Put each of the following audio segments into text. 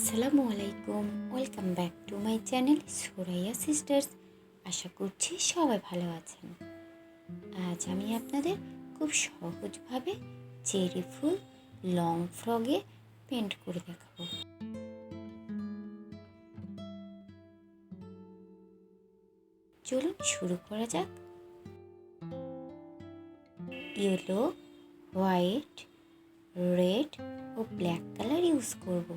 আসসালামুয়ালাইকুম, welcome back to my channel Suraiya sisters. আশা করছি সবাই ভালো আছেন। আজ আমি আপনাদের খুব সহজভাবে চেরি ফুল লং ফ্রগে পেন্ট করে দেখাবো। চলুন শুরু করা যাক। ইয়েলো, হোয়াইট, রেড ও ব্ল্যাক কালার ইউজ করব।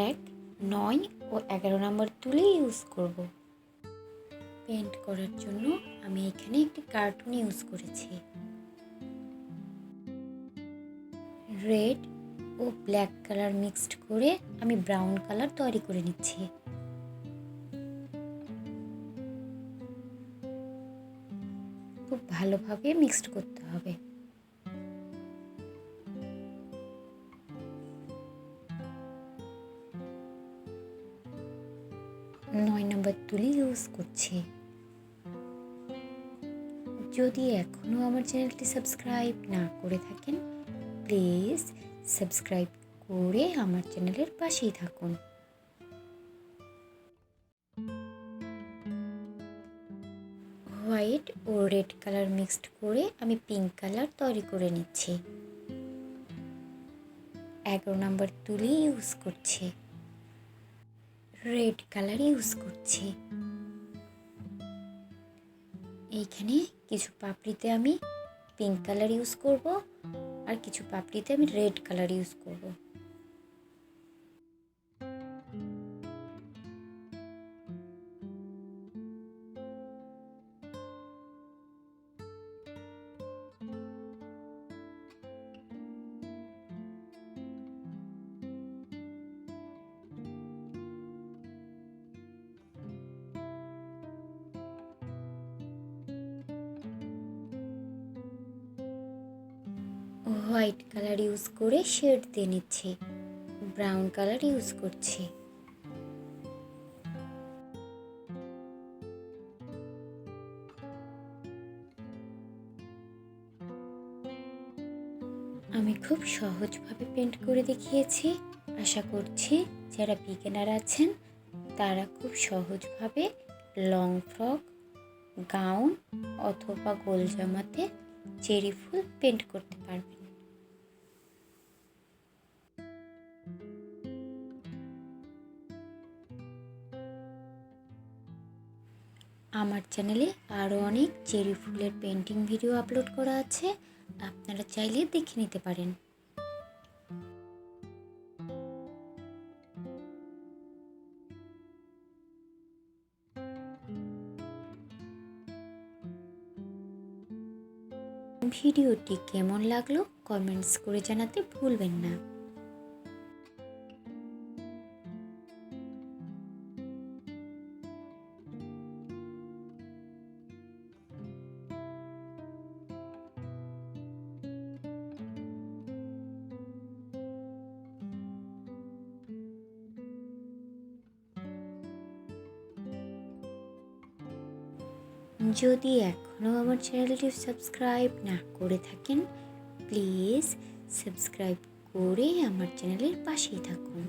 1, 9 ও 11 নম্বর তুলি ইউজ করব। পেন্ট করার জন্য আমি এখানে একটি কার্টুন ইউজ করেছি। রেড ও ব্ল্যাক কালার মিক্সড করে আমি ব্রাউন কালার তৈরি করে নিচ্ছি। খুব ভালোভাবে মিক্সড করতে হবে। নয় নম্বর তুলি ইউজ করছি। যদি এখনও আমার চ্যানেলটি সাবস্ক্রাইব না করে থাকেন, প্লিজ সাবস্ক্রাইব করে আমার চ্যানেলের পাশেই থাকুন। হোয়াইট ও রেড কালার মিক্সড করে আমি পিঙ্ক কালার তৈরি করে নিচ্ছি। 11 নম্বর তুলি ইউজ করছি। রেড কালার ইউজ করছি। এইখানে কিছু পাপড়িতে আমি পিঙ্ক কালার ইউজ করব, আর কিছু পাপড়িতে আমি রেড কালার ইউজ করব। হোয়াইট কালার ইউজ করে শেড দিয়ে নিচ্ছি। ব্রাউন কালার ইউজ করছি। আমি খুব সহজভাবে পেন্ট করে দেখিয়েছি। আশা করছি যারা বিগিনার আছেন তারা খুব সহজভাবে লং ফ্রক, গাউন অথবা গোল জামাতে চেরি ফুল পেন্ট করতে পারবেন। আমার চ্যানেলে আরও অনেক চেরি ফুলের পেন্টিং ভিডিও আপলোড করা আছে, আপনারা চাইলে দেখে নিতে পারেন। ভিডিওটি কেমন লাগলো কমেন্টস করে জানাতে ভুলবেন না। যদি এখনও আমার চ্যানেলটি সাবস্ক্রাইব না করে থাকেন, প্লিজ সাবস্ক্রাইব করে আমার চ্যানেলের পাশেই থাকুন।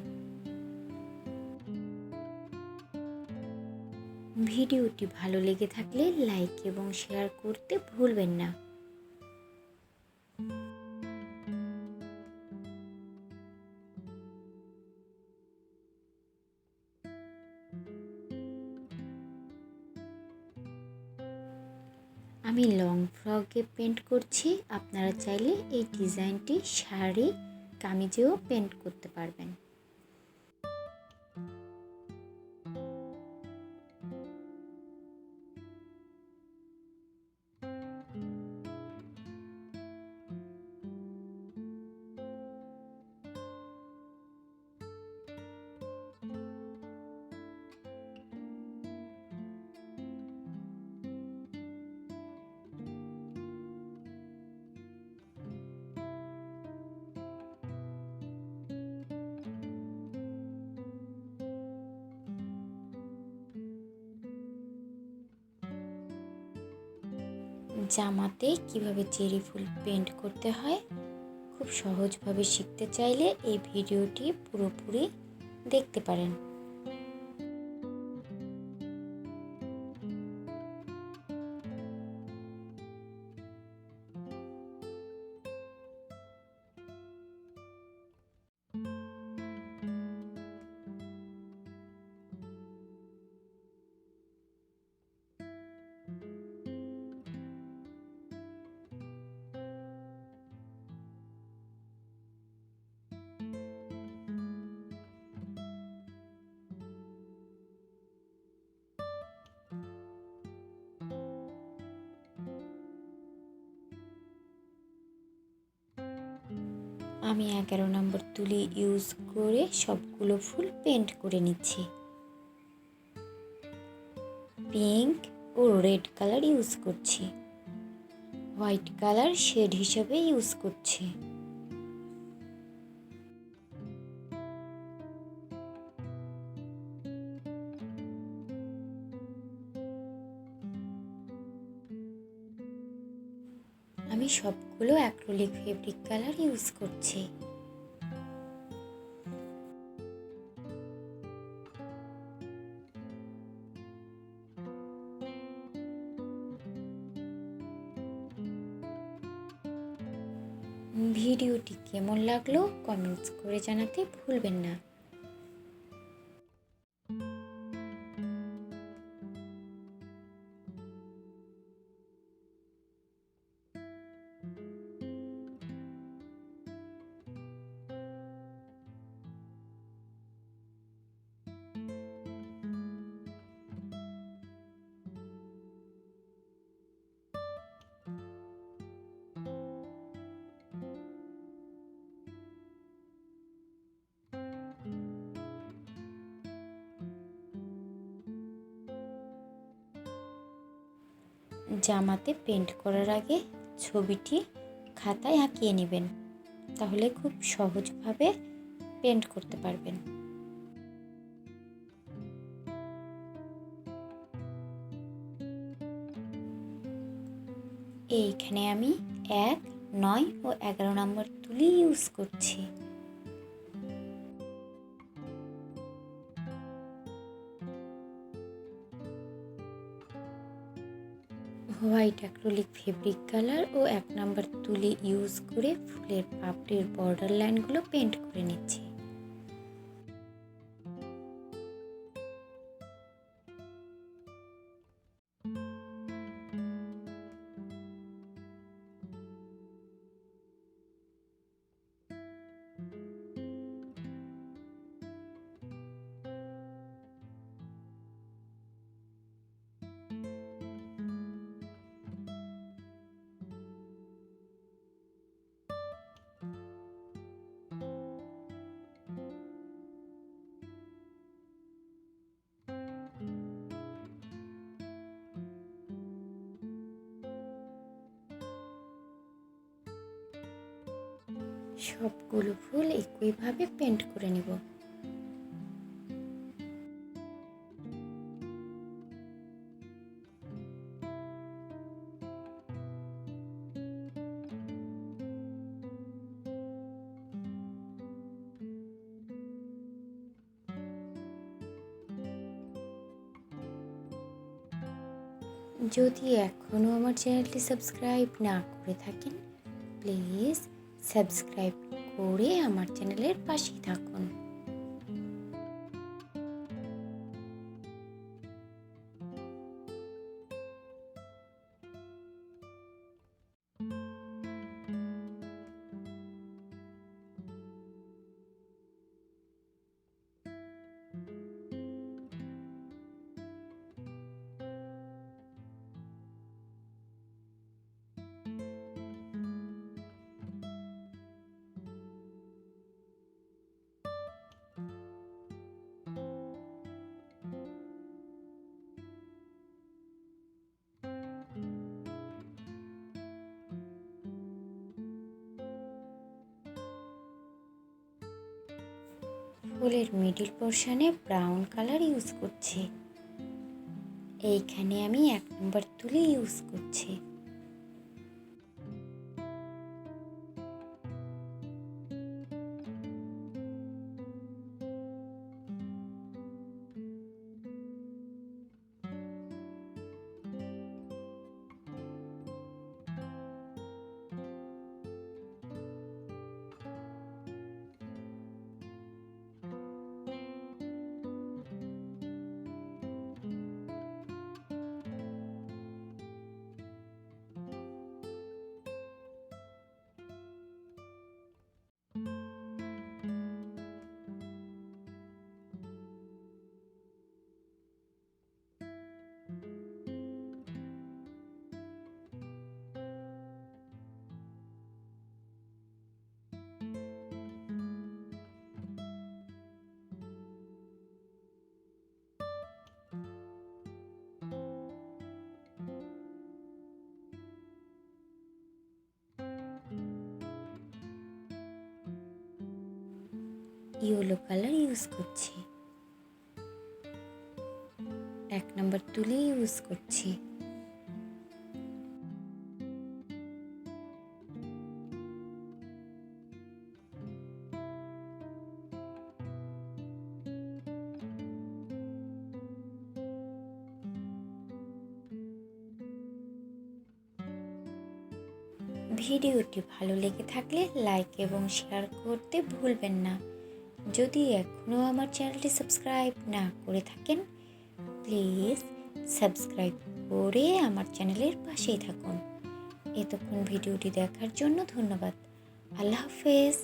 ভিডিওটি ভালো লেগে থাকলে লাইক এবং শেয়ার করতে ভুলবেন না। আমি লং ফ্রকে পেন্ট করছি। আপনারা চাইলে এই ডিজাইনটি শাড়ি, কামিজেও পেন্ট করতে পারবেন। জামাতে কিভাবে চেরি ফুল পেন্ট করতে হয় খুব সহজভাবে শিখতে চাইলে এই ভিডিওটি পুরোপুরি দেখতে পারেন। আমি 11 নম্বর তুলি ইউজ করে সবগুলো ফুল পেন্ট করে নিচ্ছি। পিঙ্ক ও রেড কালার ইউজ করছি, হোয়াইট কালার শেড হিসেবে ইউজ করছি। আমি সবগুলো অ্যাক্রিলিক ফেব্রিক কালার ইউজ করছি। ভিডিওটি কেমন লাগলো কমেন্টস করে জানাতে ভুলবেন না। জামাতে পেন্ট করার আগে ছবিটি খাতায় আঁকিয়ে নেবেন, তাহলে খুব সহজভাবে পেন্ট করতে পারবেন। এইখানে আমি 1, 9 ও 11 নম্বর তুলি ইউজ করছি। হোয়াইট অ্যাক্রিলিক ফেব্রিক কালার ও 1 নম্বর তুলি ইউজ করে ফুলের পাপড়ির বর্ডার লাইনগুলো পেন্ট করে নিচ্ছি। সবগুলো ফুল একইভাবে পেন্ট করে নেব। যদি এখনও আমার চ্যানেলটি সাবস্ক্রাইব না করে থাকেন, প্লিজ সাবস্ক্রাইব করে আমার চ্যানেলের পাশেই থাকুন। ফুলের মিডিল পোর্শনে ব্রাউন কালার ইউজ করছি। এইখানে আমি 1 নম্বর তুলি ইউজ করছি। ইয়েলো কালার ইউজ করছি, 1 নম্বর তুলি ইউজ করছি। ভিডিওটি ভালো লেগে থাকলে লাইক এবং শেয়ার করতে ভুলবেন না। যদি এখনও আমার চ্যানেলটি সাবস্ক্রাইব না করে থাকেন, প্লিজ সাবস্ক্রাইব করে আমার চ্যানেলের পাশেই থাকুন। এতক্ষণ ভিডিওটি দেখার জন্য ধন্যবাদ। আল্লাহ হাফেজ।